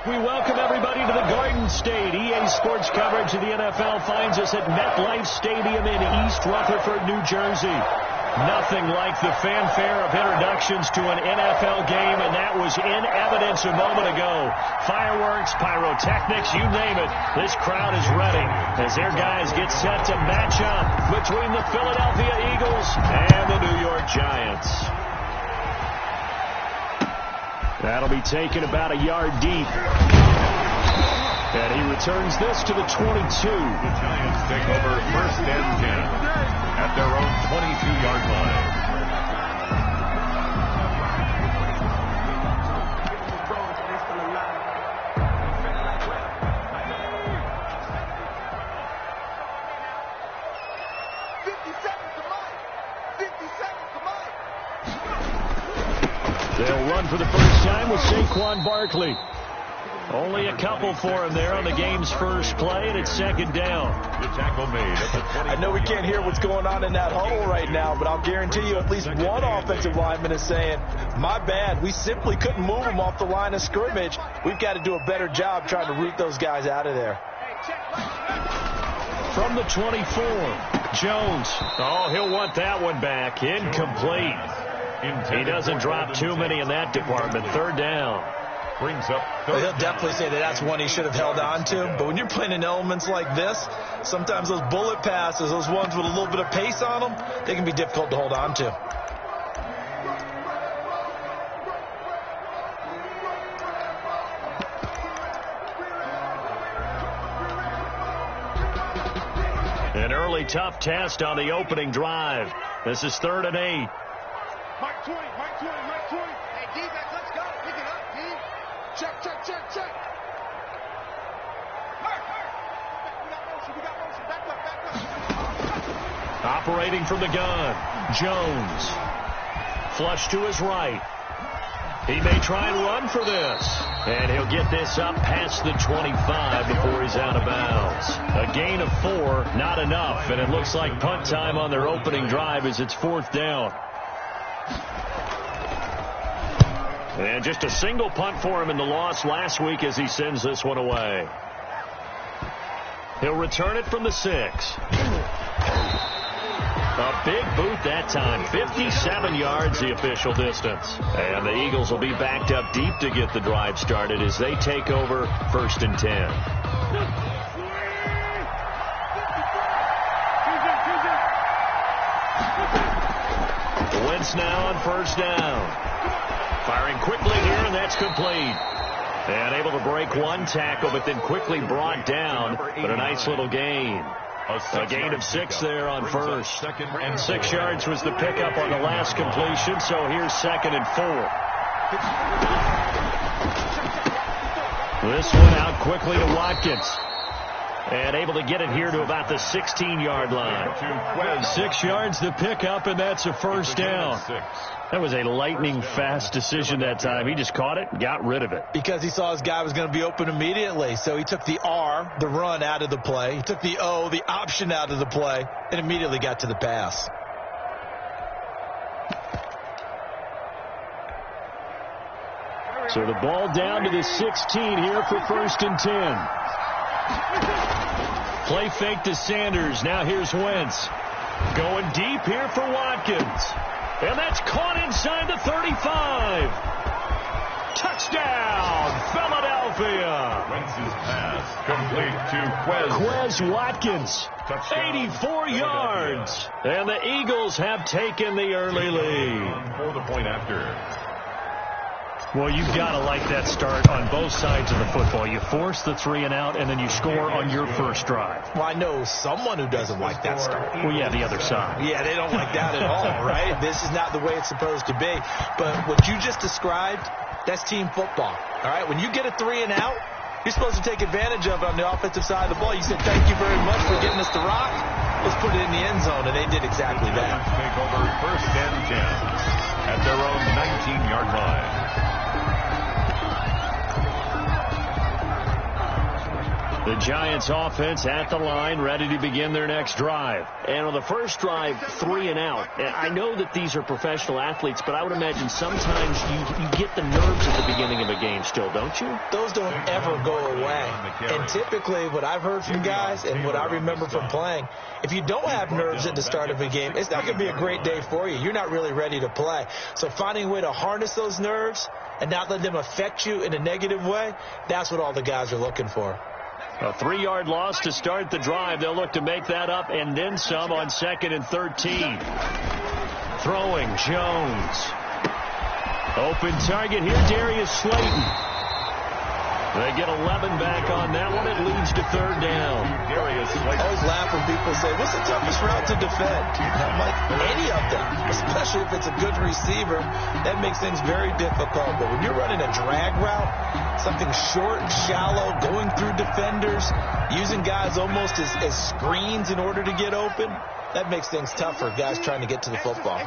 We welcome everybody to the Garden State. EA Sports coverage of the NFL finds us at MetLife Stadium in East Rutherford, New Jersey. Nothing like the fanfare of introductions to an NFL game, and that was in evidence a moment ago. Fireworks, pyrotechnics, you name it. This crowd is ready as their guys get set to match up between the Philadelphia Eagles and the New York Giants. That'll be taken about a yard deep. And he returns this to the 22. The Giants take over 1st and 10 at their own 22-yard line. They'll run for the first time with Saquon Barkley. Only a couple for him there on the game's first play, and it's 2nd down. The tackle made at the 20. I know we can't hear what's going on in that huddle right now, but I'll guarantee you at least one offensive lineman is saying, my bad, we simply couldn't move him off the line of scrimmage. We've got to do a better job trying to root those guys out of there. From the 24, Jones. Oh, he'll want that one back. Incomplete. He doesn't drop too many in that department. 3rd down. Brings up. Well, he'll definitely say that that's one he should have held on to. But when you're playing in elements like this, sometimes those bullet passes, those ones with a little bit of pace on them, they can be difficult to hold on to. An early tough test on the opening drive. This is 3rd and 8. Mike 20. Hey, D-back, let's go. Pick it up, D. Check. We got motion. Back up. Operating from the gun, Jones. Flush to his right. He may try and run for this. And he'll get this up past the 25 before he's out of bounds. A gain of 4, not enough. And it looks like punt time on their opening drive as it's 4th down. And just a single punt for him in the loss last week as he sends this one away. He'll return it from the 6. A big boot that time. 57 yards the official distance. And the Eagles will be backed up deep to get the drive started as they take over 1st and 10. Wentz now on 1st down. Firing quickly here, and that's complete. And able to break one tackle, but then quickly brought down. But a nice little gain. A gain of 6 there on 1st. And 6 yards was the pickup on the last completion, so here's 2nd and 4. This one out quickly to Watkins. And able to get it here to about the 16-yard line. 6 yards the pickup, and that's a 1st down. That was a lightning-fast decision that time. He just caught it and got rid of it. Because he saw his guy was going to be open immediately. So he took the R, the run, out of the play. He took the O, the option, out of the play, and immediately got to the pass. So the ball down to the 16 here for 1st and 10. Play fake to Sanders. Now here's Wentz. Going deep here for Watkins. And that's caught inside the 35. Touchdown, Philadelphia. Wentz's pass complete to Quez Watkins. Touchdown. 84 yards. And the Eagles have taken the early lead. For the point after. Well, you've got to like that start on both sides of the football. You force the 3 and out, and then you score on your first drive. Well, I know someone who doesn't like that start. Well, yeah, the other side. Yeah, they don't like that at all, right? This is not the way it's supposed to be. But what you just described, that's team football, all right? When you get a 3 and out, you're supposed to take advantage of it on the offensive side of the ball. You said, thank you very much for getting us the rock. Let's put it in the end zone, and they did exactly that. Take over 1st and 10 at their own 19-yard line. The Giants offense at the line, ready to begin their next drive. And on the first drive, 3 and out. And I know that these are professional athletes, but I would imagine sometimes you get the nerves at the beginning of a game still, don't you? Those don't ever go away. And typically what I've heard from guys and what I remember from playing, if you don't have nerves at the start of a game, it's not going to be a great day for you. You're not really ready to play. So finding a way to harness those nerves and not let them affect you in a negative way, that's what all the guys are looking for. A 3-yard loss to start the drive. They'll look to make that up and then some on 2nd and 13. Throwing Jones. Open target here, Darius Slayton. They get 11 back on that one. It leads to 3rd down. Darius I always laugh when people say, what's the toughest route to defend? And I'm like, any of them, especially if it's a good receiver. That makes things very difficult. But when you're running a drag route, something short, shallow, going through defenders, using guys almost as screens in order to get open, that makes things tough for guys trying to get to the football.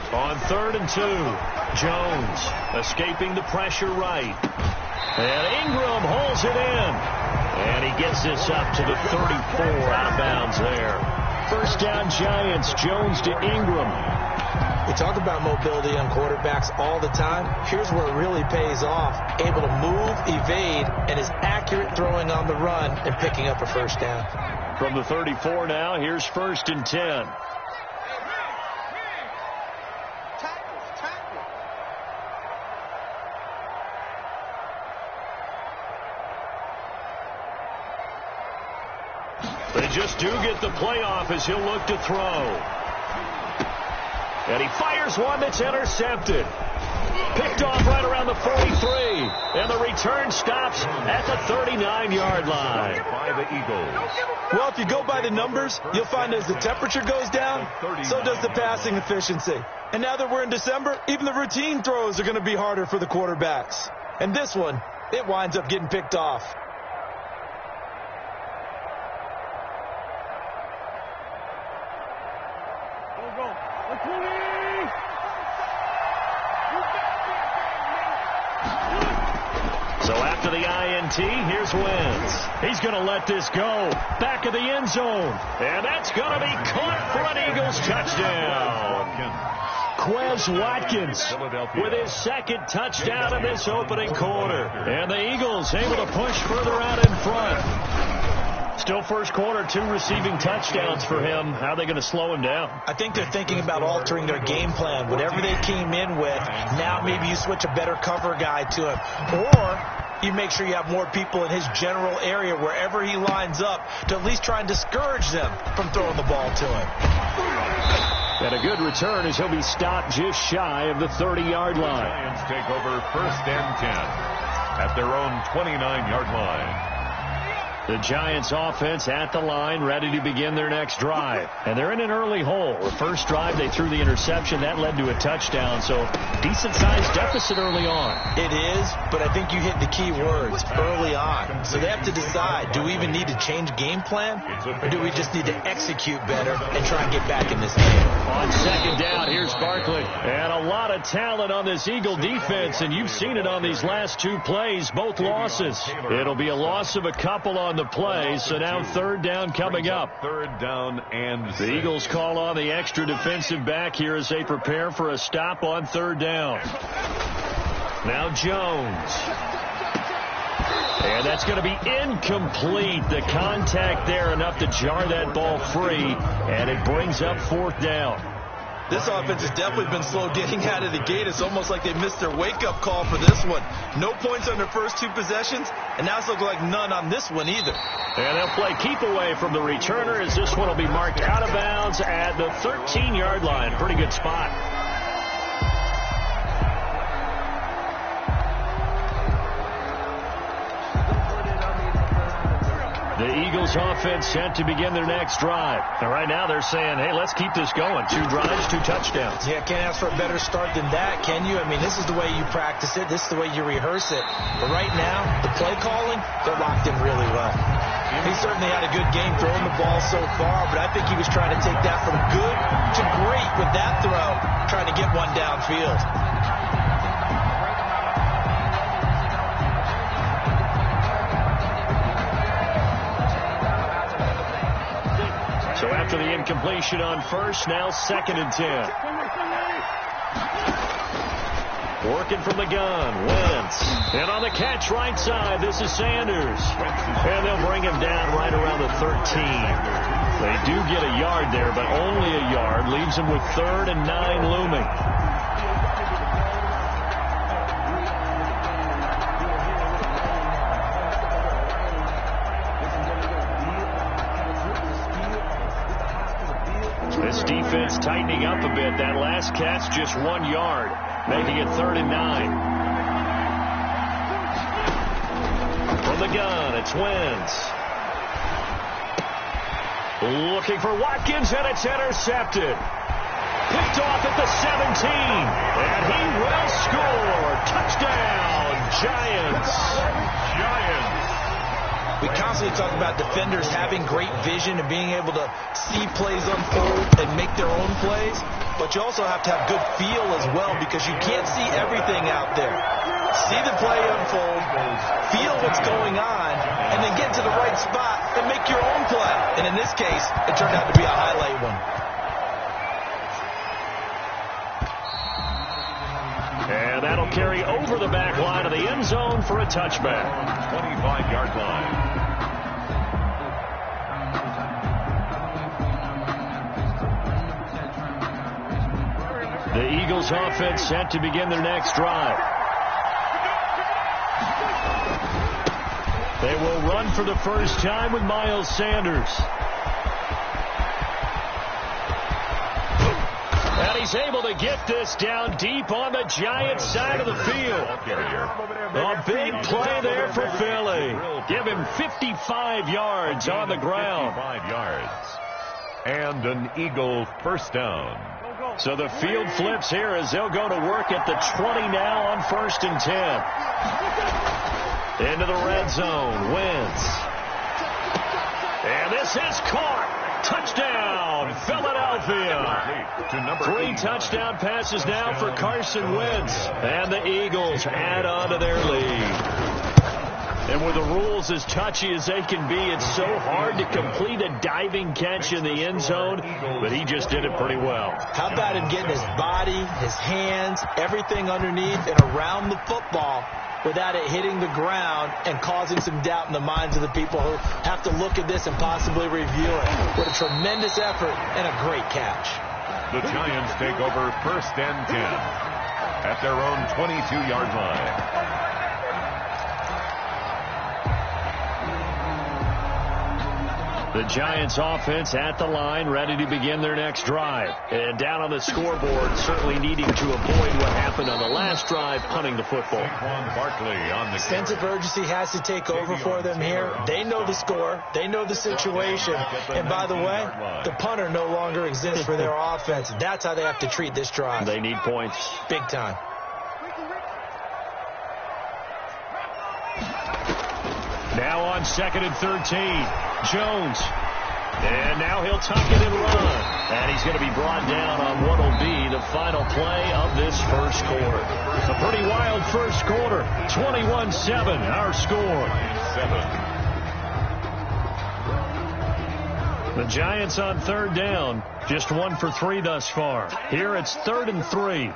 On 3rd and 2, Jones escaping the pressure right. And Ingram holds it in. And he gets this up to the 34, out of bounds there. 1st down Giants, Jones to Ingram. We talk about mobility on quarterbacks all the time. Here's where it really pays off. Able to move, evade, and is accurate throwing on the run and picking up a 1st down. From the 34 now, here's 1st and 10. They just do get the playoff as he'll look to throw. And he fires one that's intercepted. Picked off right around the 43. And the return stops at the 39-yard line. by the Eagles. Well, if you go by the numbers, you'll find as the temperature goes down, so does the passing efficiency. And now that we're in December, even the routine throws are going to be harder for the quarterbacks. And this one, it winds up getting picked off. So after the INT, here's Wentz. He's going to let this go. Back of the end zone. And that's going to be caught for an Eagles touchdown. Quez Watkins with his 2nd touchdown of this opening quarter. And the Eagles able to push further out in front. Still first quarter, 2 receiving touchdowns for him. How are they going to slow him down? I think they're thinking about altering their game plan. Whatever they came in with, now maybe you switch a better cover guy to him. Or you make sure you have more people in his general area wherever he lines up to at least try and discourage them from throwing the ball to him. And a good return as he'll be stopped just shy of the 30-yard line. Giants take over 1st and 10 at their own 29-yard line. The Giants offense at the line, ready to begin their next drive. And they're in an early hole. The first drive, they threw the interception. That led to a touchdown. So decent-sized deficit early on. It is, but I think you hit the key words, early on. So they have to decide, do we even need to change game plan? Or do we just need to execute better and try and get back in this game? On 2nd down, here's Barkley. And a lot of talent on this Eagle defense. And you've seen it on these last 2 plays, both losses. It'll be a loss of a couple on the play, so now 3rd down coming up. 3rd down and 6. The Eagles call on the extra defensive back here as they prepare for a stop on 3rd down. Now Jones. And that's going to be incomplete. The contact there enough to jar that ball free, and it brings up 4th down. This offense has definitely been slow getting out of the gate. It's almost like they missed their wake-up call for this one. No points on their first 2 possessions, and now it's looking like none on this one either. And they'll play keep away from the returner as this one will be marked out of bounds at the 13-yard line. Pretty good spot. The Eagles offense set to begin their next drive. And right now they're saying, hey, let's keep this going. 2 drives, 2 touchdowns. Yeah, can't ask for a better start than that, can you? I mean, this is the way you practice it. This is the way you rehearse it. But right now, the play calling, they're locked in really well. He certainly had a good game throwing the ball so far, but I think he was trying to take that from good to great with that throw, trying to get one downfield. So after the incompletion on first, now 2nd and 10. Working from the gun, Wentz. And on the catch right side, this is Sanders. And they'll bring him down right around the 13. They do get a yard there, but only a yard. Leaves him with 3rd and 9 looming. This defense tightening up a bit. That last catch just 1 yard, making it 3rd and 9. From the gun, it's Wentz. Looking for Watkins, and it's intercepted. Picked off at the 17, and he will score. Touchdown, Giants. We constantly talk about defenders having great vision and being able to see plays unfold and make their own plays, but you also have to have good feel as well because you can't see everything out there. See the play unfold, feel what's going on, and then get to the right spot and make your own play. And in this case, it turned out to be a highlight one. And that'll carry over the back line of the end zone for a touchback. 25-yard line. The Eagles offense set to begin their next drive. They will run for the first time with Miles Sanders. And he's able to get this down deep on the Giants side of the field. A big play there for Philly. Give him 55 yards on the ground. 55 yards. And an Eagle first down. So the field flips here as they'll go to work at the 20 now on 1st and 10. Into the red zone, Wentz. And this is caught. Touchdown, Philadelphia. 3 touchdown passes now for Carson Wentz. And the Eagles add on to their lead. And with the rules as touchy as they can be, it's so hard to complete a diving catch in the end zone, but he just did it pretty well. How about him getting his body, his hands, everything underneath and around the football without it hitting the ground and causing some doubt in the minds of the people who have to look at this and possibly review it. What a tremendous effort and a great catch. The Giants take over 1st and 10 at their own 22-yard line. The Giants offense at the line, ready to begin their next drive. And down on the scoreboard, certainly needing to avoid what happened on the last drive, punting the football. Sense of urgency has to take over for them here. They know the score. They know the situation. And by the way, the punter no longer exists for their offense. That's how they have to treat this drive. They need points. Big time. Now on 2nd and 13, Jones. And now he'll tuck it and run. And he's going to be brought down on what will be the final play of this first quarter. A pretty wild first quarter. 21-7, our score. The Giants on 3rd down. Just 1 for 3 thus far. Here it's 3rd and 3.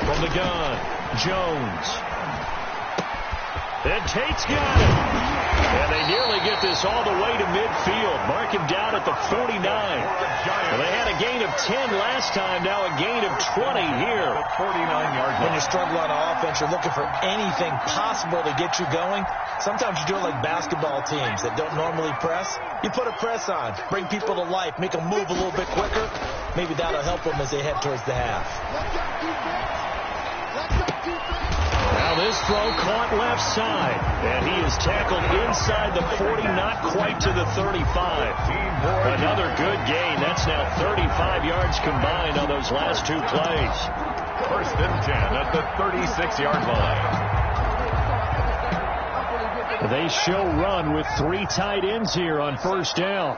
From the gun, Jones. And Tate's got it. And they nearly get this all the way to midfield. Mark him down at the 49. Well, they had a gain of 10 last time, now a gain of 20 here. 49-yard line. When you struggle on offense, you're looking for anything possible to get you going. Sometimes you do it like basketball teams that don't normally press. You put a press on, bring people to life, make them move a little bit quicker. Maybe that'll help them as they head towards the half. Now this throw caught left side, and he is tackled inside the 40, not quite to the 35. Another good gain. That's now 35 yards combined on those last 2 plays. First and 10 at the 36-yard line. They show run with 3 tight ends here on first down.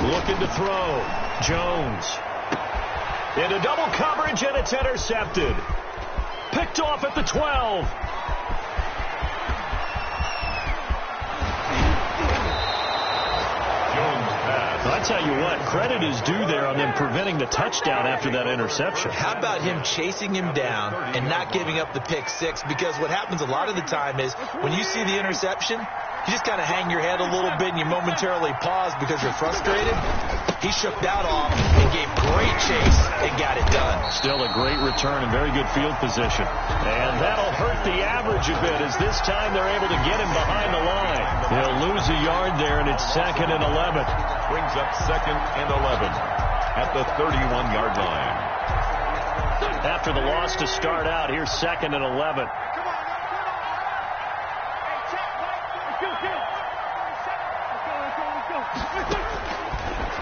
Looking to throw. Jones. Into double coverage, and it's intercepted. Picked off at the 12. I tell you what, credit is due there on them preventing the touchdown after that interception. How about him chasing him down and not giving up the pick six? Because what happens a lot of the time is when you see the interception, you just kind of hang your head a little bit and you momentarily pause because you're frustrated. He shook that off and gave great chase and got it done. Still a great return and very good field position. And that'll hurt the average a bit as this time they're able to get him behind the line. He'll lose a yard there, and it's 2nd and 11. Brings up 2nd and 11 at the 31-yard line. After the loss to start out, here's 2nd and 11.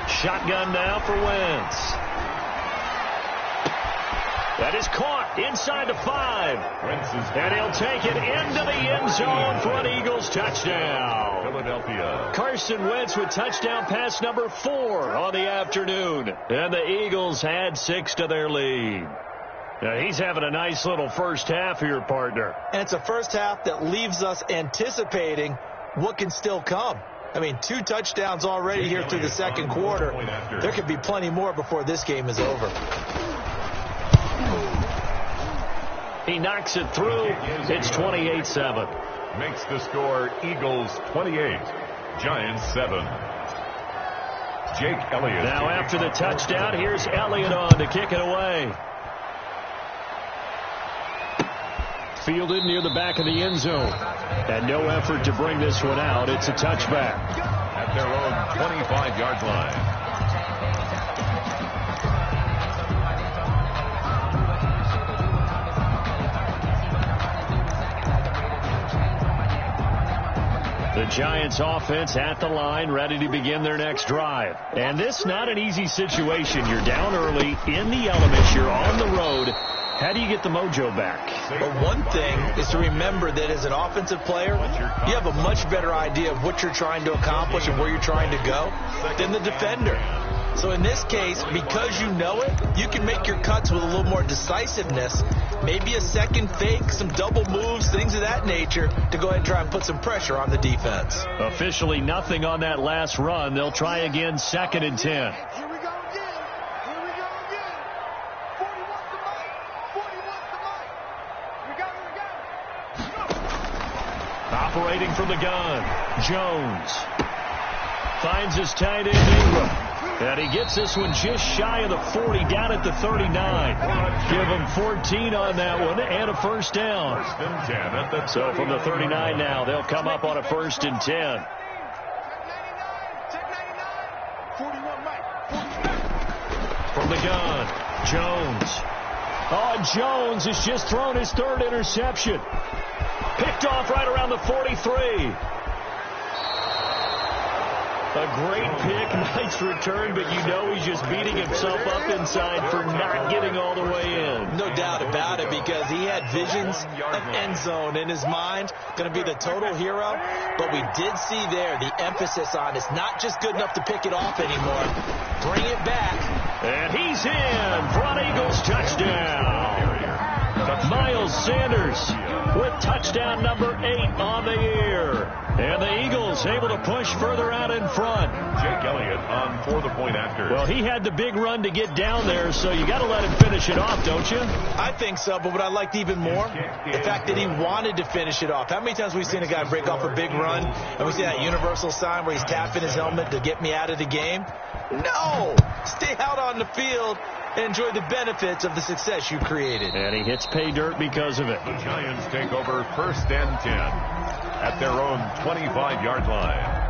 Shotgun now for Wentz. That is caught inside the 5. And he'll take it into the end zone for an Eagles touchdown. Philadelphia. Carson Wentz with touchdown pass number 4 on the afternoon. And the Eagles add 6 to their lead. Now, he's having a nice little first half here, partner. And it's a first half that leaves us anticipating what can still come. I mean, 2 touchdowns already here through the second quarter. There could be plenty more before this game is over. He knocks it through. It's 28-7. Makes the score Eagles 28, Giants 7. Jake Elliott. Now after the touchdown, here's Elliott on to kick it away. Fielded near the back of the end zone. And no effort to bring this one out. It's a touchback. At their own 25-yard line. The Giants offense at the line, ready to begin their next drive. And this not an easy situation. You're down early, in the elements, you're on the road. How do you get the mojo back? Well, one thing is to remember that as an offensive player, you have a much better idea of what you're trying to accomplish and where you're trying to go than the defender. So in this case, because you know it, you can make your cuts with a little more decisiveness, maybe a second fake, some double moves, things of that nature, to go ahead and try and put some pressure on the defense. Officially nothing on that last run. They'll try again, 2nd and 10. Operating from the gun, Jones finds his tight end Ingram, and he gets this one just shy of the 40, down at the 39. Give him 14 on that one and a first down. So from the 39 now, they'll come up on a 1st and 10. From the gun, Jones. Oh, Jones has just thrown his 3rd interception. Picked off right around the 43. A great pick, nice return, but you know he's just beating himself up inside for not getting all the way in. No doubt about it, because he had visions of end zone in his mind, going to be the total hero. But we did see there the emphasis on it's not just good enough to pick it off anymore. Bring it back. And he's in for an Eagles touchdown. Miles Sanders with touchdown number 8 on the year. And the Eagles able to push further out in front. Jake Elliott on for the point after. Well, he had the big run to get down there, so you got to let him finish it off, don't you? I think so, but what I liked even more, the fact that he wanted to finish it off. How many times have we seen a guy break off a big run, and we see that universal sign where he's tapping his helmet to get me out of the game? No! Stay out on the field and enjoy the benefits of the success you created. And he hits pay dirt because of it. The Giants take over 1st and 10 at their own 25-yard line.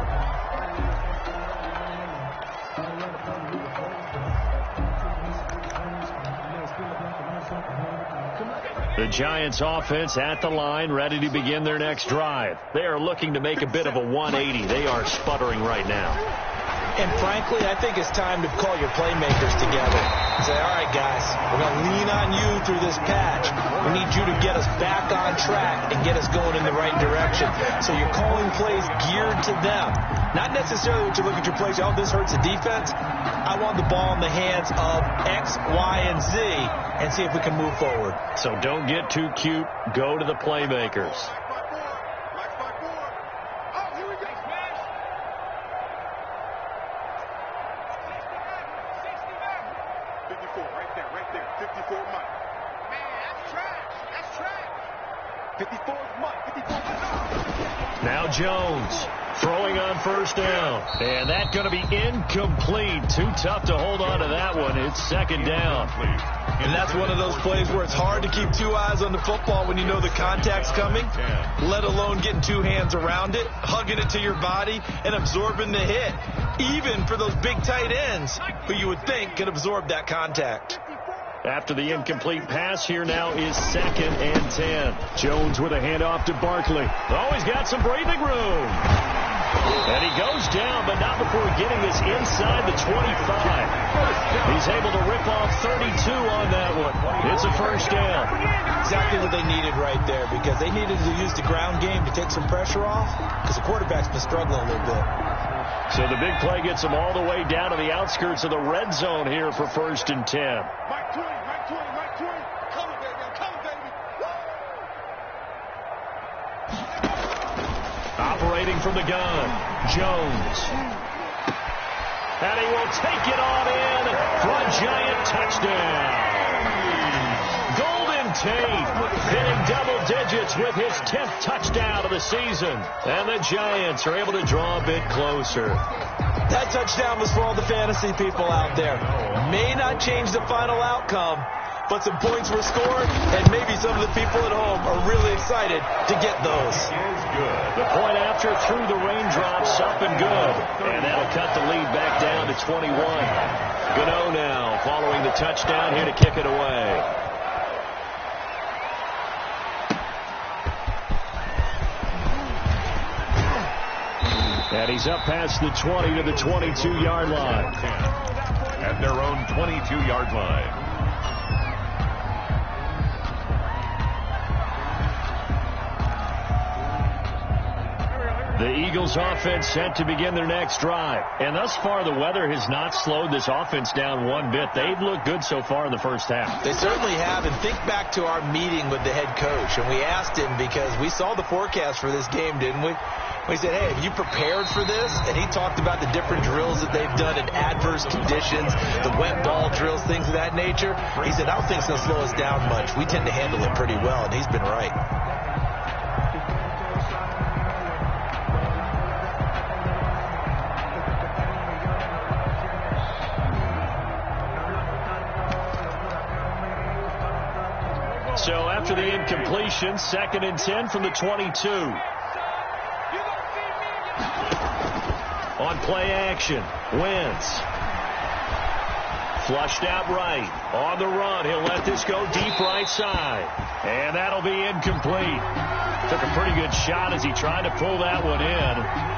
The Giants offense at the line, ready to begin their next drive. They are looking to make a bit of a 180. They are sputtering right now. And frankly, I think it's time to call your playmakers together. Say, all right, guys, we're going to lean on you through this patch. We need you to get us back on track and get us going in the right direction. So you're calling plays geared to them. Not necessarily what you look at your plays, oh, this hurts the defense. I want the ball in the hands of X, Y, and Z and see if we can move forward. So don't get too cute. Go to the playmakers. Now Jones throwing on first down. And that's going to be incomplete. Too tough to hold on to that one. It's second down. And that's one of those plays where it's hard to keep two eyes on the football when you know the contact's coming, let alone getting two hands around it, hugging it to your body, and absorbing the hit, even for those big tight ends who you would think could absorb that contact. After the incomplete pass, here now is 2nd and 10. Jones with a handoff to Barkley. Oh, he's got some breathing room. And he goes down, but not before getting this inside the 25. He's able to rip off 32 on that one. It's a first down. Exactly what they needed right there, because they needed to use the ground game to take some pressure off, because the quarterback's been struggling a little bit. So the big play gets them all the way down to the outskirts of the red zone here for 1st and 10. Mike 20, Mike 20, Mike 20. Come on, baby. Come on, baby. Operating from the gun, Jones. And he will take it on in for a Giant touchdown. Golden Tate hitting double digits with his 10th touchdown of the season. And the Giants are able to draw a bit closer. That touchdown was for all the fantasy people out there. May not change the final outcome, but some points were scored, and maybe some of the people at home are really excited to get those. The point after through the raindrops, up and good. And that'll cut the lead back down to 21. Gano now following the touchdown here to kick it away. And he's up past the 20 to the 22-yard line. At their own 22-yard line. The Eagles offense set to begin their next drive. And thus far, the weather has not slowed this offense down one bit. They've looked good so far in the first half. They certainly have. And think back to our meeting with the head coach. And we asked him, because we saw the forecast for this game, didn't we? We said, hey, have you prepared for this? And he talked about the different drills that they've done in adverse conditions, the wet ball drills, things of that nature. He said, I don't think it's going to slow us down much. We tend to handle it pretty well, and he's been right. So after the incompletion, 2nd and 10 from the 22. On play action, Wentz. Flushed out right. On the run, he'll let this go deep right side. And that'll be incomplete. Took a pretty good shot as he tried to pull that one in.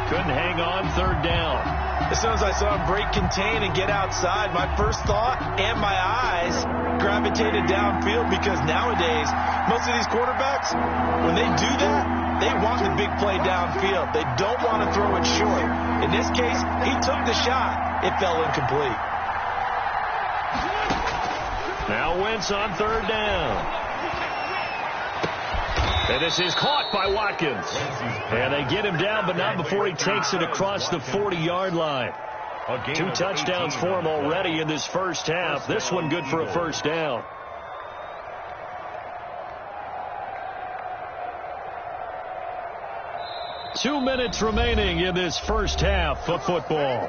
Couldn't hang on, 3rd down. As soon as I saw him break contain and get outside, my first thought and my eyes gravitated downfield, because nowadays, most of these quarterbacks, when they do that, they want the big play downfield. They don't want to throw it short. In this case, he took the shot. It fell incomplete. Now Wentz on 3rd down. And this is caught by Watkins. And they get him down, but not before he takes it across the 40-yard line. 2 touchdowns for him already in this first half. This one good for a first down. Two minutes remaining in this first half of football.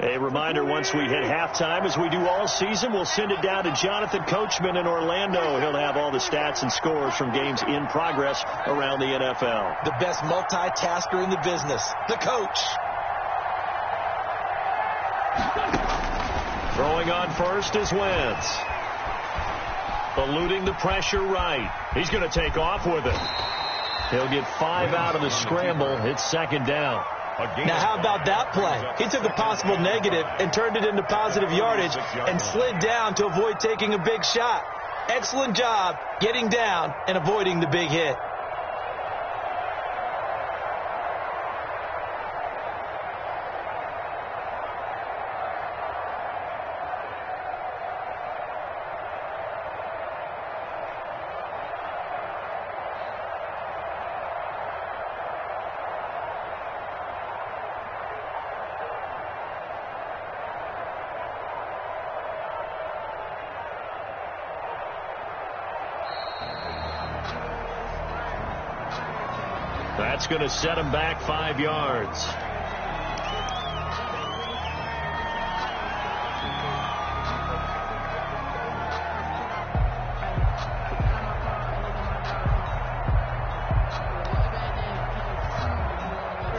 A reminder, once we hit halftime, as we do all season, we'll send it down to Jonathan Coachman in Orlando. He'll have all the stats and scores from games in progress around the NFL. The best multitasker in the business, the coach. Throwing on first is Wentz. Eluding the pressure right. He's going to take off with it. He'll get 5 out of the scramble. It's second down. Now, how about that play? He took a possible negative and turned it into positive yardage and slid down to avoid taking a big shot. Excellent job getting down and avoiding the big hit. That's going to set him back 5 yards.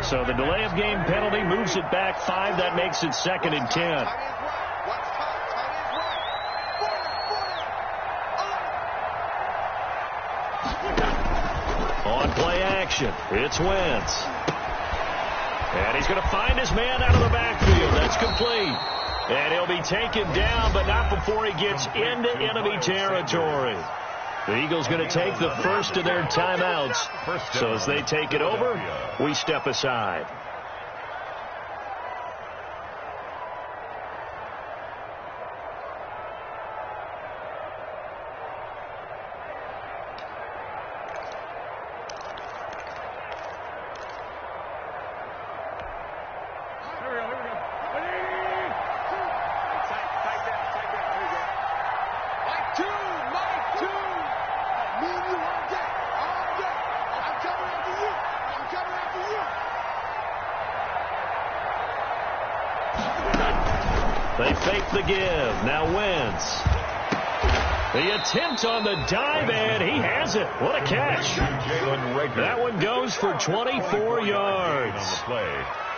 So the delay of game penalty moves it back 5. That makes it 2nd and 10. On play action, it's Wentz. And he's going to find his man out of the backfield. That's complete. And he'll be taken down, but not before he gets into enemy territory. The Eagles going to take the first of their timeouts. So as they take it over, we step aside. They fake the give. Now Wentz. The attempt on the dive, and he has it. What a catch. That one goes for 24 yards.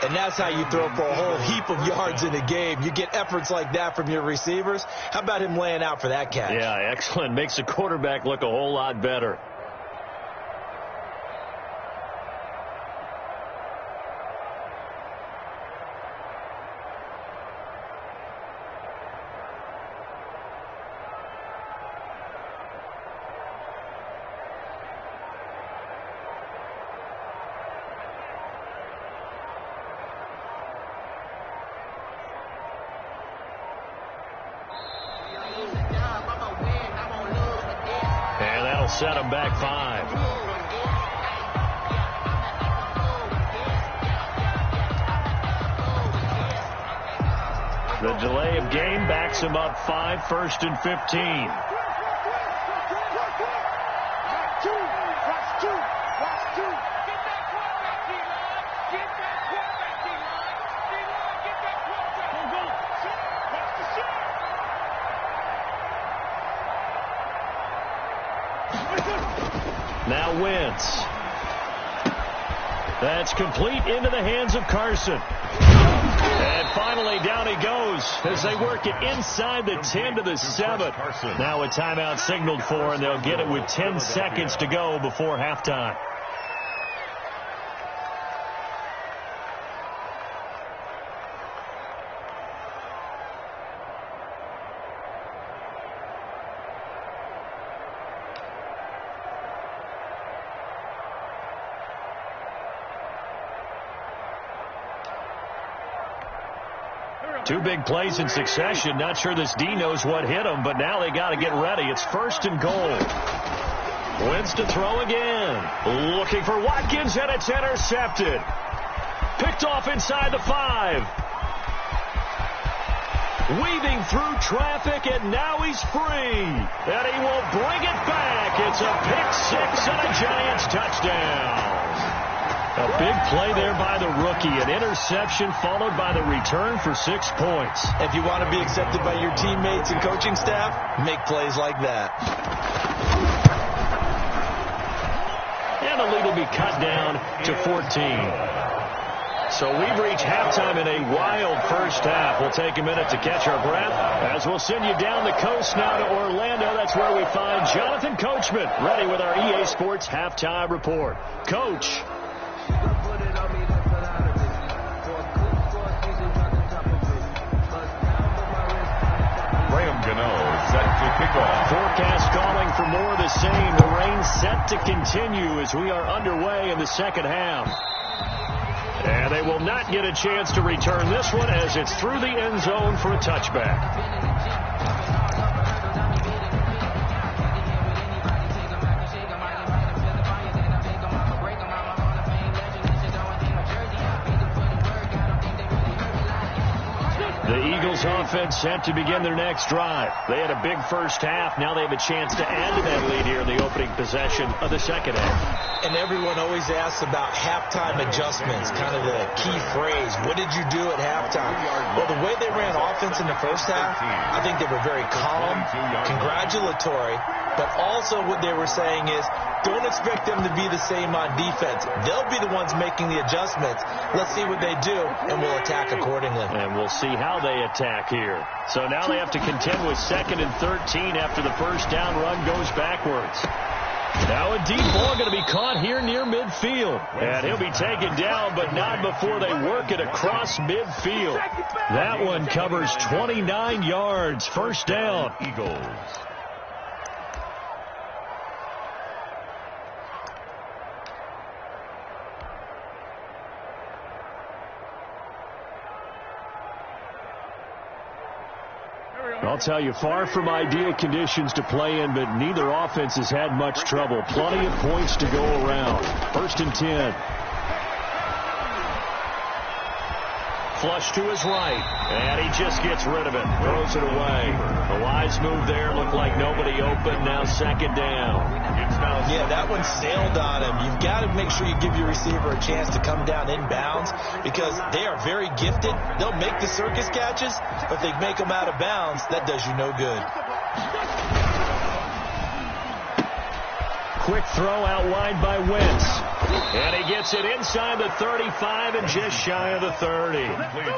And that's how you throw for a whole heap of yards in a game. You get efforts like that from your receivers. How about him laying out for that catch? Yeah, excellent. Makes the quarterback look a whole lot better. Set him back 5. The delay of game backs him up 5, 1st and 15. Now Wentz. That's complete into the hands of Carson. And finally down he goes as they work it inside the 10 to the 7. Now a timeout signaled for, and they'll get it with 10 seconds to go before halftime. Two big plays in succession. Not sure this D knows what hit him, but now they got to get ready. It's 1st and goal. Wentz to throw again. Looking for Watkins, and it's intercepted. Picked off inside the 5. Weaving through traffic, and now he's free. And he will bring it back. It's a pick 6 and a Giants touchdown. A big play there by the rookie. An interception followed by the return for 6 points. If you want to be accepted by your teammates and coaching staff, make plays like that. And the lead will be cut down to 14. So we've reached halftime in a wild first half. We'll take a minute to catch our breath as we'll send you down the coast now to Orlando. That's where we find Jonathan Coachman ready with our EA Sports Halftime Report. Coach. Set to kick off. Forecast calling for more of the same. The rain set to continue as we are underway in the second half. And they will not get a chance to return this one as it's through the end zone for a touchback. The Eagles offense set to begin their next drive. They had a big first half. Now they have a chance to add to that lead here in the opening possession of the second half. And everyone always asks about halftime adjustments, kind of the key phrase. What did you do at halftime? Well, the way they ran offense in the first half, I think they were very calm, congratulatory, but also what they were saying is, don't expect them to be the same on defense. They'll be the ones making the adjustments. Let's see what they do, and we'll attack accordingly. And we'll see how they attack here. So now they have to contend with 2nd and 13 after the first down run goes backwards. Now a deep ball going to be caught here near midfield. And he'll be taken down, but not before they work it across midfield. That one covers 29 yards. First down. Eagles. I'll tell you, far from ideal conditions to play in, but neither offense has had much trouble. Plenty of points to go around. 1st and 10. Flush to his right, and he just gets rid of it. Throws it away. The wise move there. Looked like nobody open. Now 2nd down. Yeah, that one sailed on him. You've got to make sure you give your receiver a chance to come down inbounds because they are very gifted. They'll make the circus catches, but if they make them out of bounds, that does you no good. Quick throw out wide by Wentz. And he gets it inside the 35 and just shy of the 30.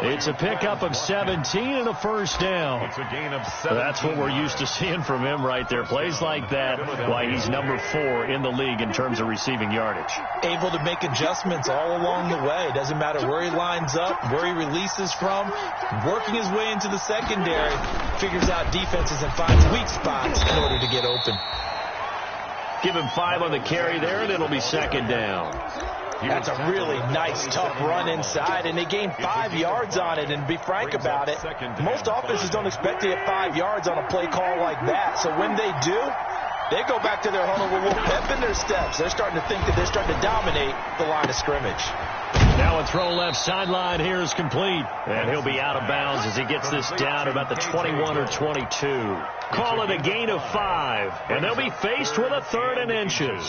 It's a pickup of 17 and a first down. It's a gain of 17. That's what we're used to seeing from him right there. Plays like that, why he's number 4 in the league in terms of receiving yardage. Able to make adjustments all along the way. Doesn't matter where he lines up, where he releases from. Working his way into the secondary. Figures out defenses and finds weak spots in order to get open. Give him 5 on the carry there, and it'll be 2nd down. That's a really nice, tough run inside, and they gained 5 yards on it. And to be frank about it, most offenses don't expect to get 5 yards on a play call like that. So when they do, they go back to their huddle with a little pep in their steps. They're starting to think that they're starting to dominate the line of scrimmage. Now a throw left sideline here is complete. And he'll be out of bounds as he gets this down about the 21 or 22. Call it a gain of 5. And they'll be faced with a 3rd and inches.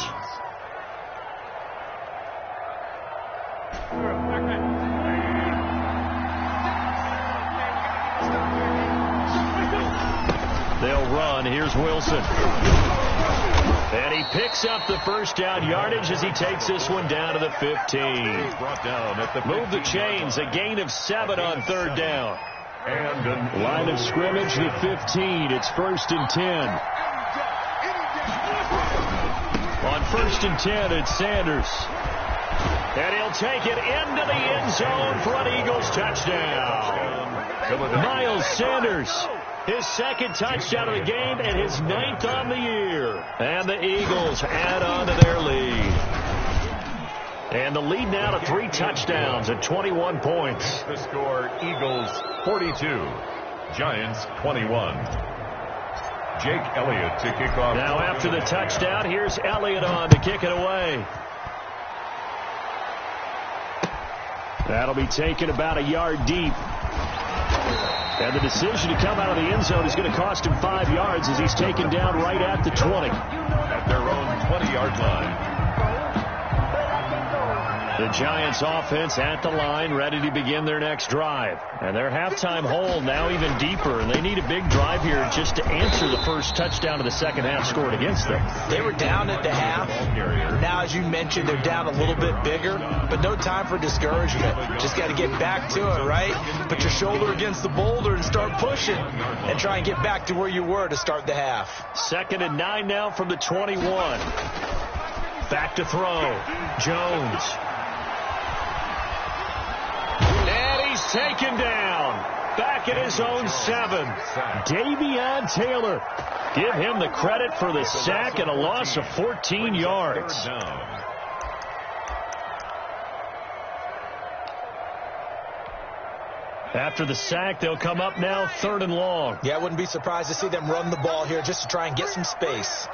They'll run. Here's Wilson. And he picks up the first down yardage as he takes this one down to the 15. Move the chains. A gain of 7 on 3rd down. And line of scrimmage, the 15. It's 1st and 10. On 1st and 10, it's Sanders. And he'll take it into the end zone for an Eagles touchdown. Miles Sanders. His 2nd touchdown of the game and his 9th on the year. And the Eagles add on to their lead. And the lead now to 3 touchdowns at 21 points. The score, Eagles 42, Giants 21. Jake Elliott to kick off. Now after the touchdown, here's Elliott on to kick it away. That'll be taken about a yard deep. And the decision to come out of the end zone is going to cost him 5 yards as he's taken down right at the 20. At their own 20-yard line. The Giants offense at the line, ready to begin their next drive. And their halftime hole now even deeper, and they need a big drive here just to answer the first touchdown of the second half scored against them. They were down at the half. Now, as you mentioned, they're down a little bit bigger, but no time for discouragement. Just got to get back to it, right? Put your shoulder against the boulder and start pushing and try and get back to where you were to start the half. 2nd and 9 now from the 21. Back to throw. Jones. And he's taken down. Back at his own 7. Davion Taylor. Give him the credit for the sack and a loss of 14 yards. After the sack, they'll come up now 3rd and long. Yeah, I wouldn't be surprised to see them run the ball here just to try and get some space.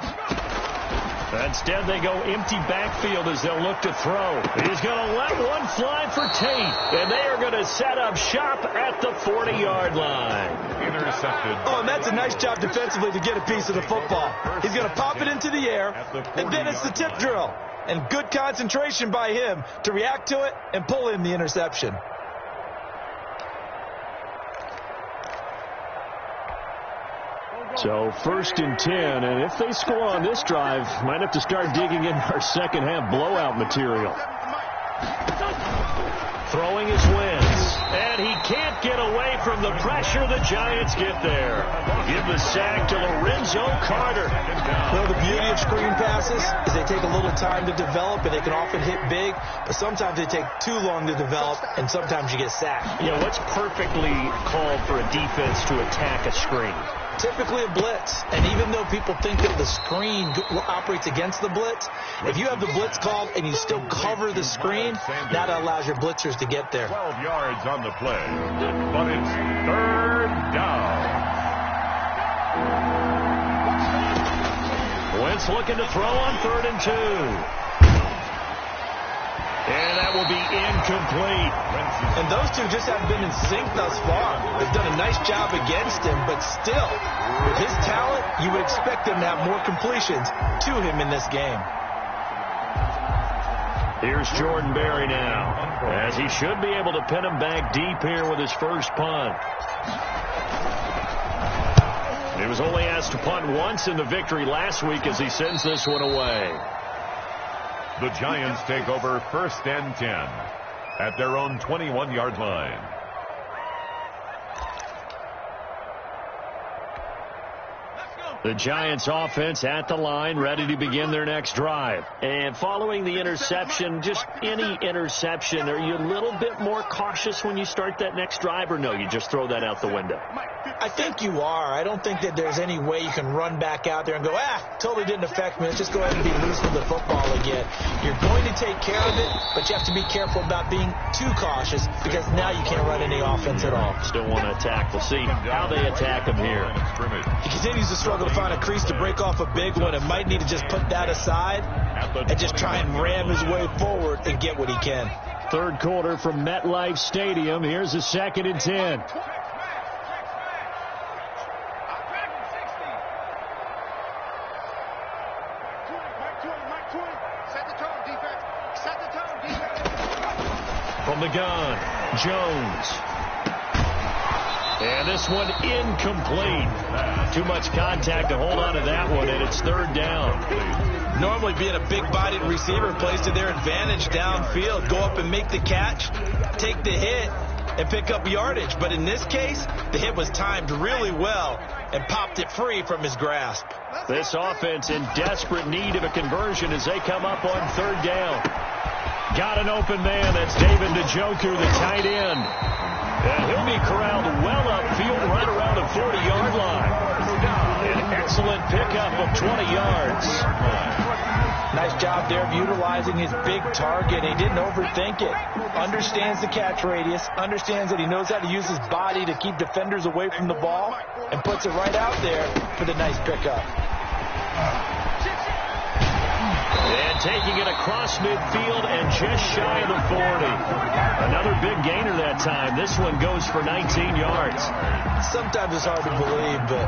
Instead, they go empty backfield as they'll look to throw. He's going to let one fly for Tate, and they are going to set up shop at the 40-yard line. Intercepted. Oh, and that's a nice job defensively to get a piece of the football. He's going to pop it into the air, and then it's the tip drill. And good concentration by him to react to it and pull in the interception. So 1st and 10, and if they score on this drive, might have to start digging in our second half blowout material. Throwing his wins, and he can't get away from the pressure. The Giants get there. Give the sack to Lorenzo Carter. Well, the beauty of screen passes is they take a little time to develop, and they can often hit big, but sometimes they take too long to develop, and sometimes you get sacked. You know, what's perfectly called for a defense to attack a screen? Typically a blitz, and even though people think that the screen operates against the blitz, if you have the blitz called and you still cover the screen, that allows your blitzers to get there. 12 yards on the play, but it's 3rd down. Wentz looking to throw on 3rd and 2. And that will be incomplete. And those two just haven't been in sync thus far. They've done a nice job against him, but still, with his talent, you would expect him to have more completions to him in this game. Here's Jordan Berry now, as he should be able to pin him back deep here with his first punt. He was only asked to punt once in the victory last week as he sends this one away. The Giants take over 1st and 10 at their own 21-yard line. The Giants offense at the line, ready to begin their next drive. And following the interception, just any interception, are you a little bit more cautious when you start that next drive, or no, you just throw that out the window? I think you are. I don't think that there's any way you can run back out there and go, totally didn't affect me. Let's just go ahead and be loose with the football again. You're going to take care of it, but you have to be careful about being too cautious because now you can't run any offense at all. Still want to attack. We'll see how they attack him here. He continues to struggle to find a crease to break off a big one and might need to just put that aside and just try and ram his way forward and get what he can. 3rd quarter from MetLife Stadium. Here's a 2nd and 10. From the gun, Jones. And this one incomplete. Too much contact to hold on to that one, and it's 3rd down. Normally being a big-bodied receiver plays to their advantage downfield. Go up and make the catch, take the hit, and pick up yardage. But in this case, the hit was timed really well and popped it free from his grasp. This offense in desperate need of a conversion as they come up on 3rd down. Got an open man. That's David Njoku, the tight end. And he'll be corralled well upfield right around the 40-yard line. An excellent pickup of 20 yards. Nice job there of utilizing his big target. He didn't overthink it. Understands the catch radius. Understands that he knows how to use his body to keep defenders away from the ball. And puts it right out there for the nice pickup. And taking it across midfield and just shy of the 40. Another big gainer that time. This one goes for 19 yards. Sometimes it's hard to believe, but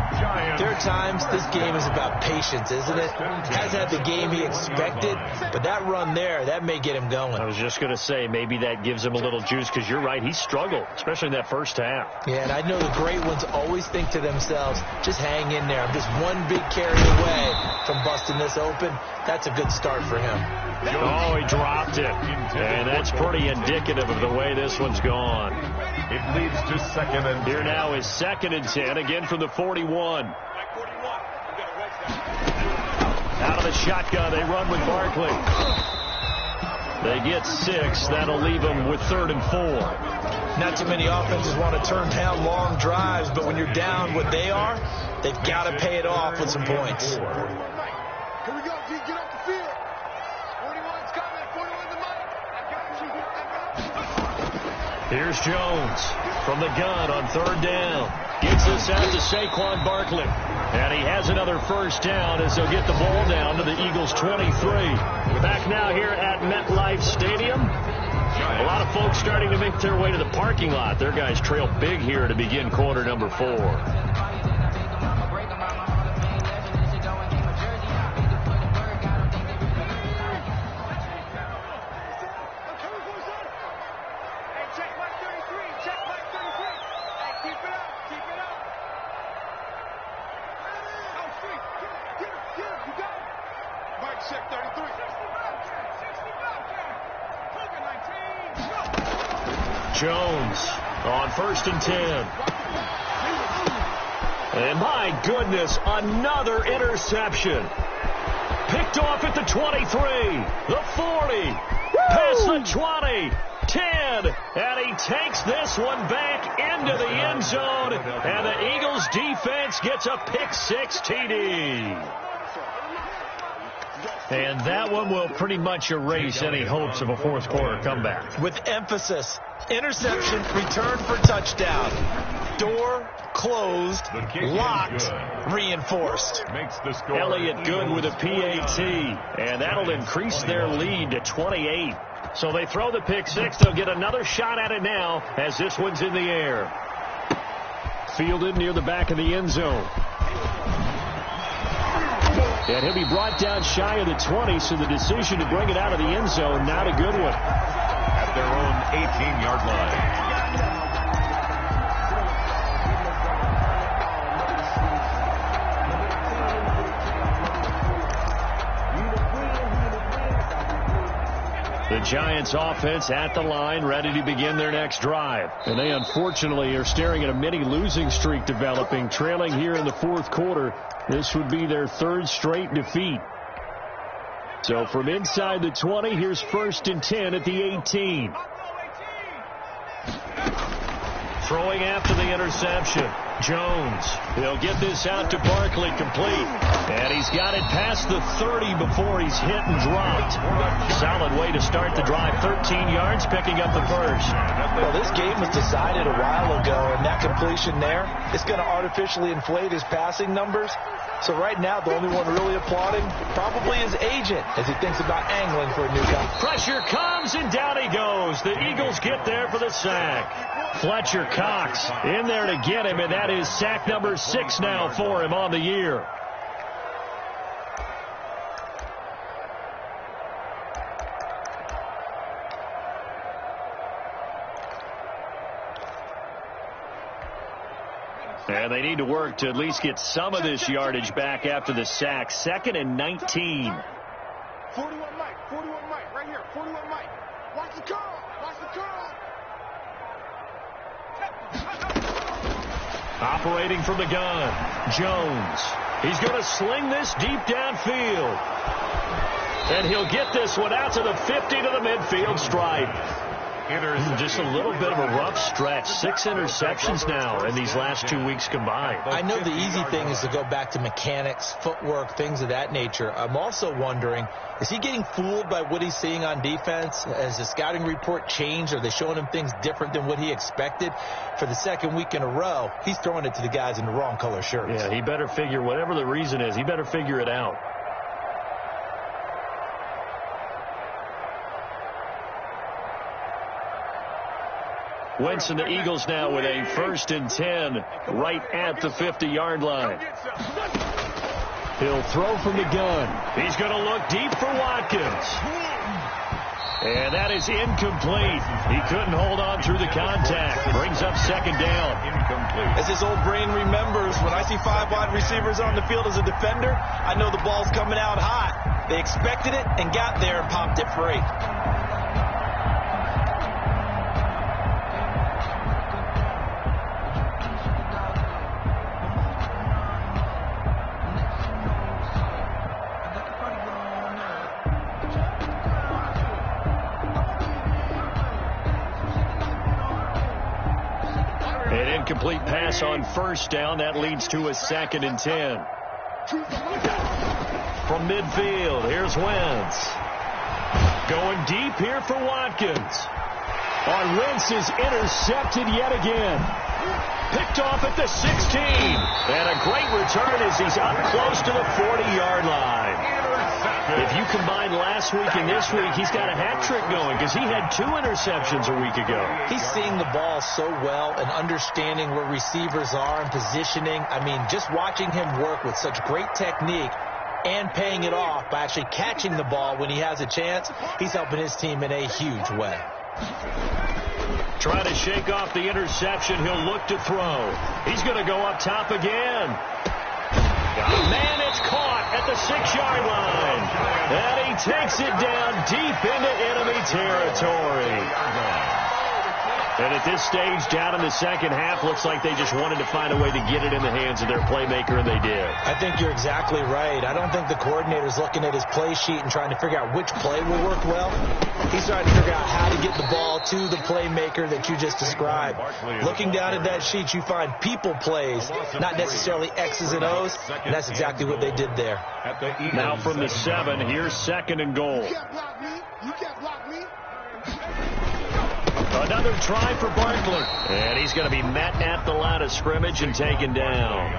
there are times this game is about patience, isn't it? Hasn't had the game he expected, but that run there, that may get him going. I was just going to say, maybe that gives him a little juice, because you're right, he struggled, especially in that first half. Yeah, and I know the great ones always think to themselves, just hang in there. I'm just one big carry away from busting this open. That's a good start for him. Oh, he dropped it. And that's pretty indicative of the way this one's gone. It leads to 2nd and 10. Here now is 2nd and 10, again from the 41. Out of the shotgun, they run with Barkley. They get 6. That'll leave them with 3rd and 4. Not too many offenses want to turn down long drives, but when you're down what they are, they've got to pay it off with some points. Here we go, D. Get off the field. 41's coming. 41's the mic. I got you. Here's Jones from the gun on 3rd down. Gets this out to Saquon Barkley. And he has another first down as they'll get the ball down to the Eagles' 23. Back now here at MetLife Stadium. A lot of folks starting to make their way to the parking lot. Their guys trail big here to begin quarter number 4. Jones on 1st and 10. And my goodness, another interception. Picked off at the 23, the 40, past the 20, 10, and he takes this one back into the end zone, and the Eagles defense gets a pick-6 TD. And that one will pretty much erase any hopes of a fourth quarter comeback. With emphasis, interception, return for touchdown. Door closed, locked, reinforced. Makes the score. Elliott Good with a PAT, and that'll increase their lead to 28. So they throw the pick-6. They'll get another shot at it now as this one's in the air. Fielded near the back of the end zone. And he'll be brought down shy of the 20, so the decision to bring it out of the end zone, not a good one. At their own 18-yard line. The Giants offense at the line, ready to begin their next drive. And they unfortunately are staring at a mini losing streak developing, trailing here in the fourth quarter. This would be their 3rd straight defeat. So from inside the 20, here's 1st and 10 at the 18. Throwing after the interception. Jones. He'll get this out to Barkley, complete. And he's got it past the 30 before he's hit and dropped. Solid way to start the drive. 13 yards, picking up the first. Well, this game was decided a while ago, and that completion there is going to artificially inflate his passing numbers. So right now, the only one really applauding probably his agent as he thinks about angling for a new guy. Pressure comes, and down he goes. The Eagles get there for the sack. Fletcher Cox in there to get him, and that is sack number 6 now for him on the year. And they need to work to at least get some of this yardage back after the sack. 2nd and 19. 41 Mike, right here. 41 Mike. Watch the curl. Watch the curl. Operating from the gun, Jones. He's going to sling this deep downfield. And he'll get this one out to the 50 to the midfield stripe. Just a little bit of a rough stretch. 6 interceptions now in these last 2 weeks combined. I know the easy thing is to go back to mechanics, footwork, things of that nature. I'm also wondering, is he getting fooled by what he's seeing on defense? Has the scouting report changed? Are they showing him things different than what he expected? For the 2nd week in a row, he's throwing it to the guys in the wrong color shirts. Yeah, he better figure, whatever the reason is, he better figure it out. Wentz and the Eagles now with a 1st and 10 right at the 50-yard line. He'll throw from the gun. He's going to look deep for Watkins. And that is incomplete. He couldn't hold on through the contact. Brings up 2nd down. As his old brain remembers, when I see 5 wide receivers on the field as a defender, I know the ball's coming out hot. They expected it and got there and popped it free. Incomplete pass on 1st down. That leads to a 2nd and 10. From midfield, here's Wentz. Going deep here for Watkins. Wentz is intercepted yet again. Picked off at the 16. And a great return as he's up close to the 40-yard line. If you combine last week and this week, he's got a hat trick going because he had 2 interceptions a week ago. He's seeing the ball so well and understanding where receivers are and positioning. I mean, just watching him work with such great technique and paying it off by actually catching the ball when he has a chance, he's helping his team in a huge way. Trying to shake off the interception. He'll look to throw. He's going to go up top again. Man, it's caught at the 6-yard line. And he takes it down deep into enemy territory. And at this stage, down in the second half, looks like they just wanted to find a way to get it in the hands of their playmaker, and they did. I think you're exactly right. I don't think the coordinator's looking at his play sheet and trying to figure out which play will work well. He's trying to figure out how to get the ball to the playmaker that you just described. Looking down at that sheet, you find people plays, not necessarily X's and O's, and that's exactly what they did there. Now from the 7, here's 2nd and goal. You can't block me. You can't block me. Another try for Barkley. And he's going to be met at the line of scrimmage and taken down.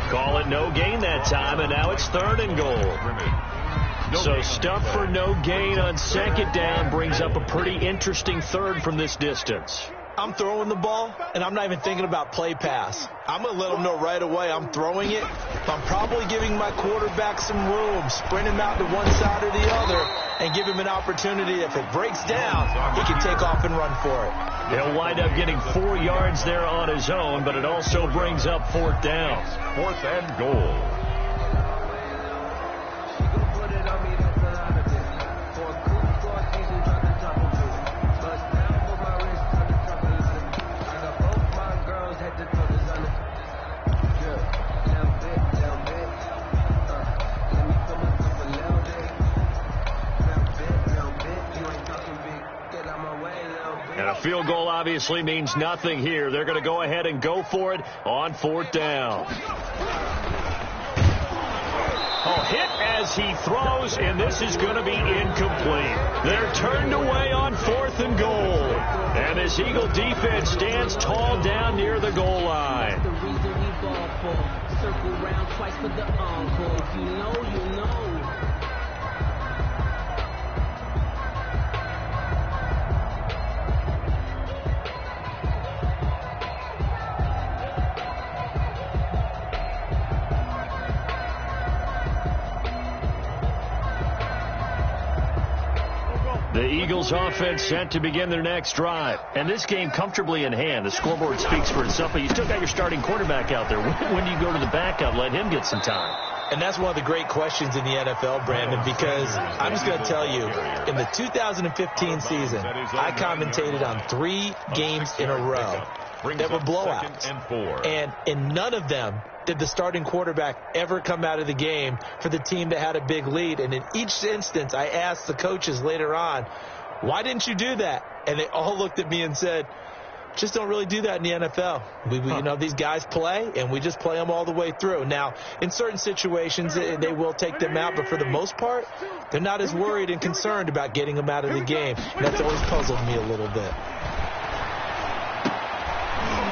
Call it no gain that time, and now it's 3rd and goal. So stuff for no gain on 2nd down brings up a pretty interesting 3rd from this distance. I'm throwing the ball, and I'm not even thinking about play pass. I'm going to let them know right away I'm throwing it. I'm probably giving my quarterback some room, sprint him out to one side or the other, and give him an opportunity. If it breaks down, he can take off and run for it. He'll wind up getting 4 yards there on his own, but it also brings up 4th down. 4th and goal. Field goal obviously means nothing here. They're going to go ahead and go for it on 4th down. Hit as he throws, and this is going to be incomplete. They're turned away on 4th and goal. And this Eagle defense stands tall down near the goal line. The reason we ball for. Circle round twice for the encore. If you know, you know. The Eagles offense set to begin their next drive. And this game comfortably in hand. The scoreboard speaks for itself, but you still got your starting quarterback out there. When do you go to the backup, let him get some time? And that's one of the great questions in the NFL, Brandon, because I'm just going to tell you, in the 2015 season, I commentated on 3 games in a row that were blowouts. And in none of them did the starting quarterback ever come out of the game for the team that had a big lead. And in each instance, I asked the coaches later on, why didn't you do that? And they all looked at me and said, just don't really do that in the NFL. You know, these guys play, and we just play them all the way through. Now, in certain situations, they will take them out, but for the most part, they're not as worried and concerned about getting them out of the game. And that's always puzzled me a little bit.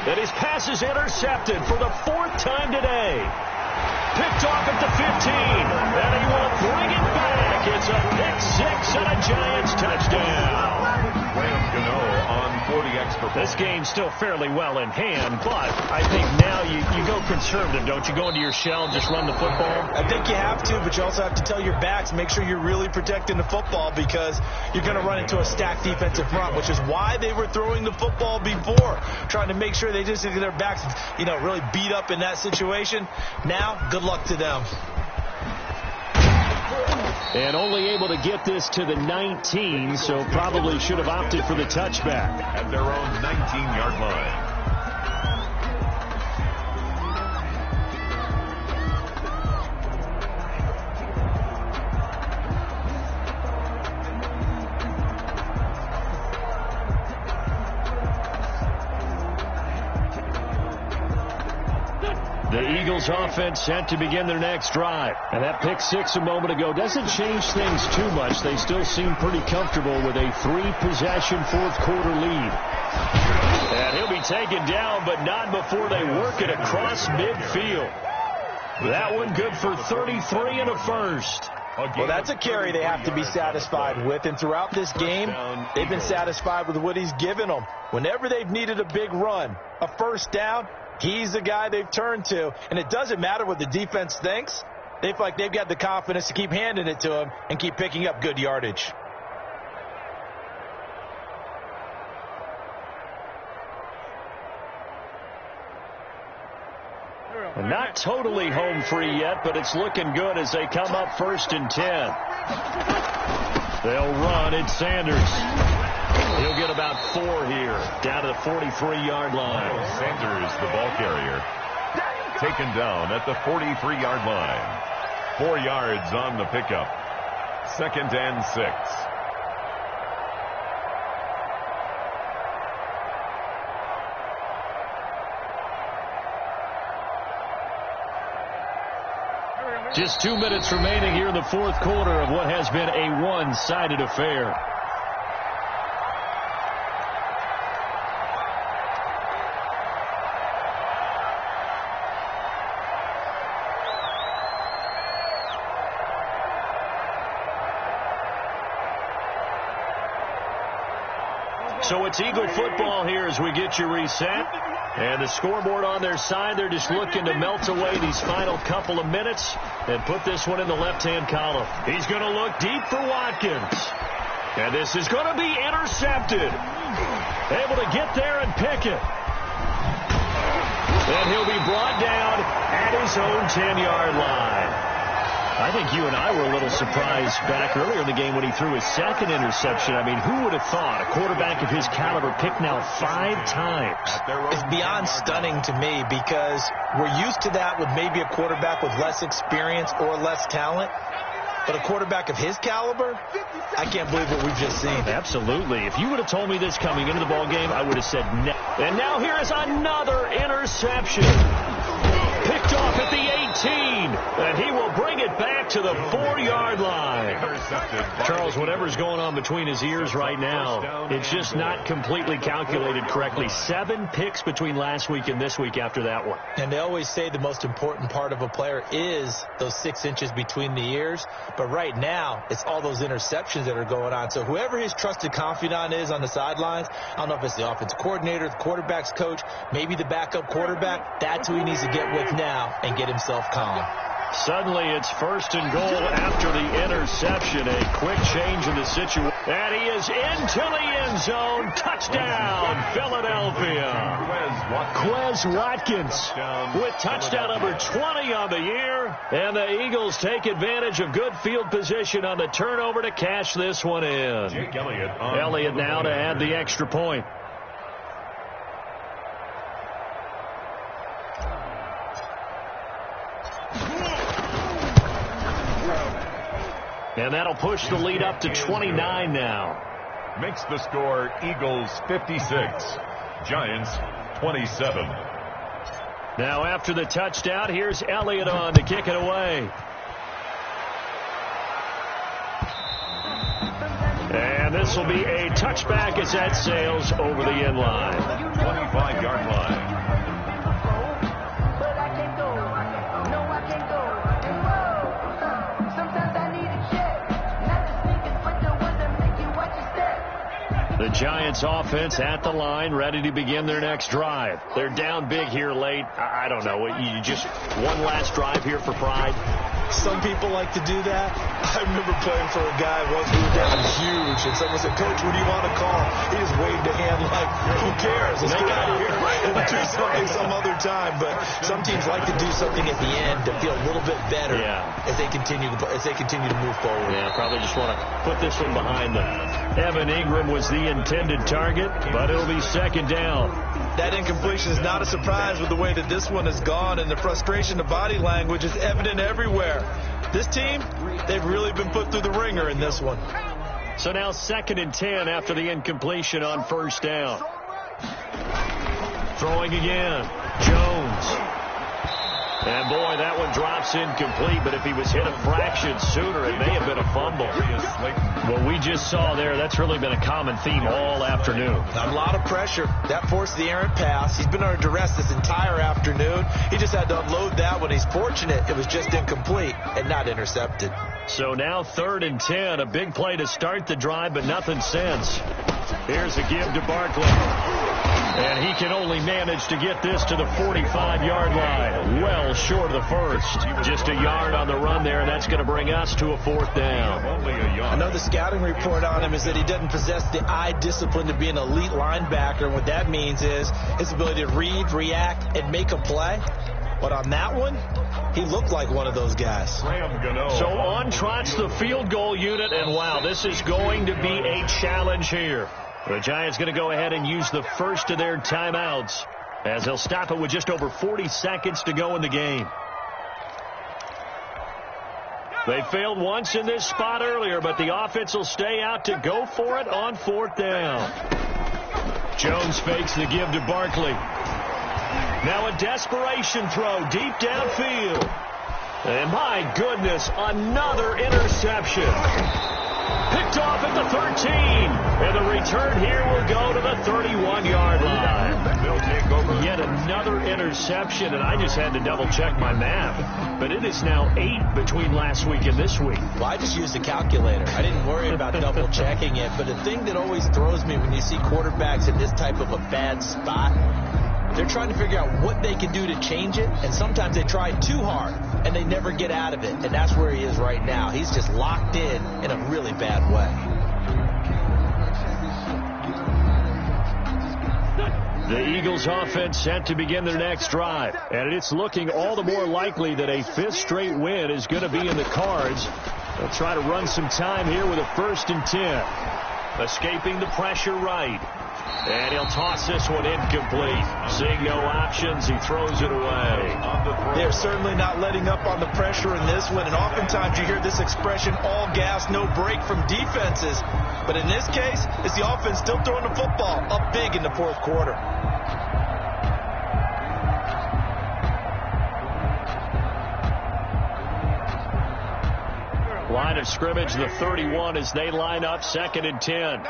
And his pass is intercepted for the 4th time today. Picked off at the 15, and he will bring it back. It's a pick 6 and a Giants touchdown. Graham Gano on 40 extra This game's still fairly well in hand, but I think now you go conservative, don't you? Go into your shell and just run the football? I think you have to, but you also have to tell your backs, make sure you're really protecting the football because you're going to run into a stacked defensive front, which is why they were throwing the football before, trying to make sure they just get their backs, really beat up in that situation. Now, good luck to them. And only able to get this to the 19, so probably should have opted for the touchback. At their own 19-yard line. The Eagles offense set to begin their next drive. And that pick six a moment ago doesn't change things too much. They still seem pretty comfortable with a 3-possession fourth-quarter lead. And he'll be taken down, but not before they work it across midfield. That one good for 33 and a first. Well, that's a carry they have to be satisfied with. And throughout this game, they've been satisfied with what he's given them. Whenever they've needed a big run, a first down, he's the guy they've turned to. And it doesn't matter what the defense thinks. They feel like they've got the confidence to keep handing it to him and keep picking up good yardage. Not totally home free yet, but it's looking good as they come up 1st and 10. They'll run. It's Sanders. He'll get about 4 here, down to the 43-yard line. Sanders, the ball carrier, taken down at the 43-yard line. 4 yards on the pickup. 2nd and 6. Just 2 minutes remaining here in the fourth quarter of what has been a one-sided affair. So it's Eagle football here as we get you reset. And the scoreboard on their side, they're just looking to melt away these final couple of minutes and put this one in the left-hand column. He's going to look deep for Watkins. And this is going to be intercepted. Able to get there and pick it. And he'll be brought down at his own 10-yard line. I think you and I were a little surprised back earlier in the game when he threw his second interception. I mean, who would have thought a quarterback of his caliber picked now 5 times? It's beyond stunning to me because we're used to that with maybe a quarterback with less experience or less talent. But a quarterback of his caliber, I can't believe what we've just seen. Absolutely. If you would have told me this coming into the ball game, I would have said no. And now here is another interception. Picked off at the 18, and he will bring it back to the 4-yard line. Charles, whatever's going on between his ears right now, it's just not completely calculated correctly. 7 picks between last week and this week after that one. And they always say the most important part of a player is those 6 inches between the ears. But right now, it's all those interceptions that are going on. So whoever his trusted confidant is on the sidelines, I don't know if it's the offensive coordinator, the quarterback's coach, maybe the backup quarterback, that's who he needs to get with now and get himself calm. Suddenly it's 1st and goal after the interception. A quick change in the situation. And he is into the end zone. Touchdown, Philadelphia. Quez Watkins with touchdown number 20 on the year. And the Eagles take advantage of good field position on the turnover to cash this one in. Jake Elliott now to add the extra point. And that'll push the lead up to 29 now. Makes the score Eagles 56, Giants 27. Now after the touchdown, here's Elliott on to kick it away. And this will be a touchback as that sails over the end line. 25-yard line. The Giants offense at the line, ready to begin their next drive. They're down big here late. I don't know. You just one last drive here for pride. Some people like to do that. I remember playing for a guy once we were down huge, and someone said, "Coach, what do you want to call?" He just waved a hand like, "Who cares? Let's get out of here and do something some other time." But some teams like to do something at the end to feel a little bit better as they continue to move forward. Yeah, probably just want to put this one behind them. Evan Ingram was the intended target, but it'll be second down. That incompletion is not a surprise with the way that this one has gone, and the frustration of body language is evident everywhere. This team, they've really been put through the ringer in this one. So now 2nd and 10 after the incompletion on first down. Throwing again, Jones. And, boy, that one drops incomplete, but if he was hit a fraction sooner, it may have been a fumble. What we just saw there, that's really been a common theme all afternoon. A lot of pressure. That forced the errant pass. He's been under duress this entire afternoon. He just had to unload that one. He's fortunate it was just incomplete and not intercepted. So now 3rd and 10, a big play to start the drive, but nothing since. Here's a give to Barkley. And he can only manage to get this to the 45-yard line. Well short of the first. Just a yard on the run there, and that's going to bring us to a 4th down. Another scouting report on him is that he doesn't possess the eye discipline to be an elite linebacker. And what that means is his ability to read, react, and make a play. But on that one, he looked like one of those guys. So on trots the field goal unit, and wow, this is going to be a challenge here. The Giants going to go ahead and use the first of their timeouts as they'll stop it with just over 40 seconds to go in the game. They failed once in this spot earlier, but the offense will stay out to go for it on 4th down. Jones fakes the give to Barkley. Now a desperation throw deep downfield. And my goodness, another interception. Picked off at the 13. And the return here will go to the 31-yard line. They'll take over. Yet another interception, and I just had to double-check my math. But it is now 8 between last week and this week. Well, I just used a calculator. I didn't worry about double-checking it. But the thing that always throws me when you see quarterbacks in this type of a bad spot, they're trying to figure out what they can do to change it, and sometimes they try too hard, and they never get out of it, and that's where he is right now. He's just locked in a really bad way. The Eagles offense set to begin their next drive, and it's looking all the more likely that a 5th straight win is going to be in the cards. They'll try to run some time here with a 1st and 10. Escaping the pressure right. And he'll toss this one incomplete. Seeing no options, he throws it away. They're certainly not letting up on the pressure in this one, and oftentimes you hear this expression, all gas, no break from defenses. But in this case, it's the offense still throwing the football up big in the 4th quarter. Line of scrimmage, the 31 as they line up 2nd and 10.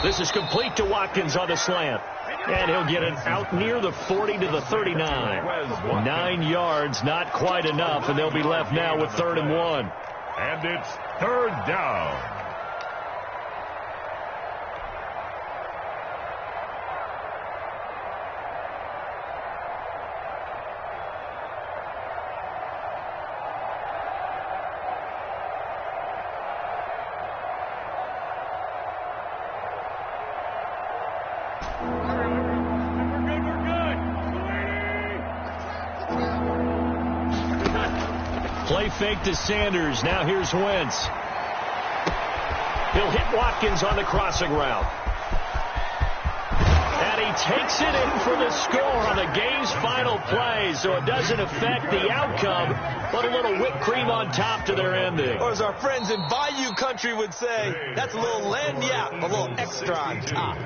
This is complete to Watkins on the slant. And he'll get it out near the 40 to the 39. 9 yards, not quite enough, and they'll be left now with 3rd and 1. And it's 3rd down. Play fake to Sanders. Now here's Wentz. He'll hit Watkins on the crossing route. And he takes it in for the score on the game's final play, so it doesn't affect the outcome, but a little whipped cream on top to their ending. Or as our friends in Bayou Country would say, that's a little lagniappe, a little extra on top.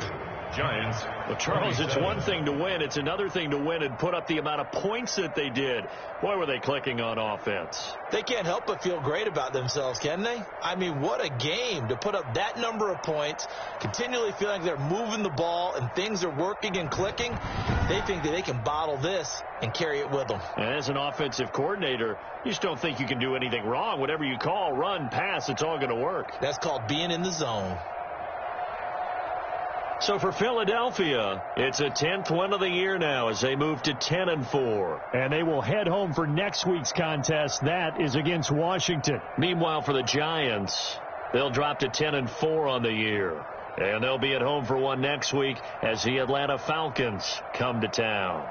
Giants. Well, Charles, it's one thing to win. It's another thing to win and put up the amount of points that they did. Boy, were they clicking on offense. They can't help but feel great about themselves, can they? I mean, what a game to put up that number of points, continually feeling like they're moving the ball and things are working and clicking. They think that they can bottle this and carry it with them. And as an offensive coordinator, you just don't think you can do anything wrong. Whatever you call, run, pass, it's all going to work. That's called being in the zone. So for Philadelphia, it's a 10th win of the year now as they move to 10-4. And they will head home for next week's contest. That is against Washington. Meanwhile, for the Giants, they'll drop to 10-4 on the year. And they'll be at home for one next week as the Atlanta Falcons come to town.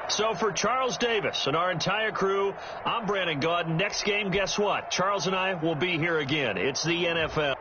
So for Charles Davis and our entire crew, I'm Brandon Gaudin. Next game, guess what? Charles and I will be here again. It's the NFL.